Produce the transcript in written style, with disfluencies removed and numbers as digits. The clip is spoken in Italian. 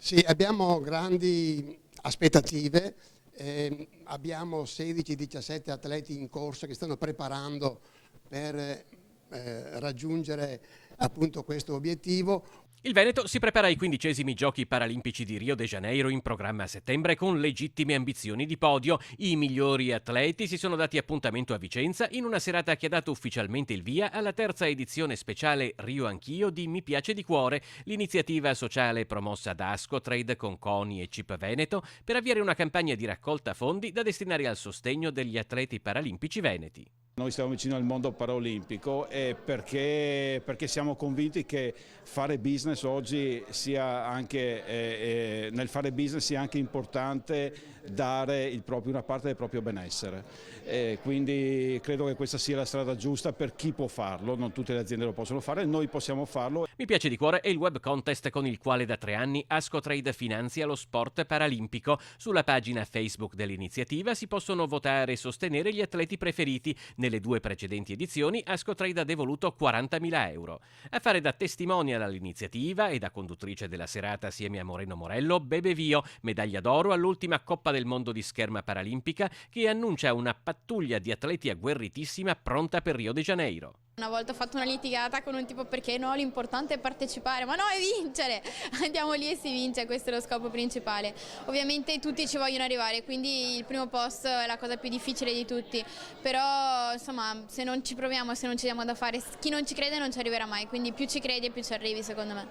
Sì, abbiamo grandi aspettative, abbiamo 16-17 atleti in corsa che stanno preparando per raggiungere appunto questo obiettivo. Il Veneto si prepara ai 15esimi Giochi Paralimpici di Rio de Janeiro in programma a settembre con legittime ambizioni di podio. I migliori atleti si sono dati appuntamento a Vicenza in una serata che ha dato ufficialmente il via alla terza edizione speciale Rio Anch'io di Mi Piace di Cuore, l'iniziativa sociale promossa da Ascotrade con CONI e CIP Veneto per avviare una campagna di raccolta fondi da destinare al sostegno degli atleti paralimpici veneti. Noi stiamo vicino al mondo paraolimpico perché siamo convinti che fare business oggi sia anche, nel fare business sia anche importante dare una parte del proprio benessere. Quindi credo che questa sia la strada giusta per chi può farlo, non tutte le aziende lo possono fare, noi possiamo farlo. Mi Piace di Cuore è il web contest con il quale da 3 anni Ascotrade finanzia lo sport paralimpico. Sulla pagina Facebook dell'iniziativa si possono votare e sostenere gli atleti preferiti. Nelle 2 precedenti edizioni Ascotrade ha devoluto 40.000 euro. A fare da testimonial all'iniziativa e da conduttrice della serata assieme a Moreno Morello, Bebe Vio, medaglia d'oro all'ultima Coppa del Mondo di scherma paralimpica che annuncia una pattuglia di atleti agguerritissima pronta per Rio de Janeiro. Una volta ho fatto una litigata con un tipo perché no, l'importante è partecipare, ma no, è vincere, andiamo lì e si vince, questo è lo scopo principale. Ovviamente tutti ci vogliono arrivare, quindi il primo posto è la cosa più difficile di tutti, però insomma se non ci proviamo, se non ci diamo da fare, chi non ci crede non ci arriverà mai, quindi più ci credi e più ci arrivi secondo me.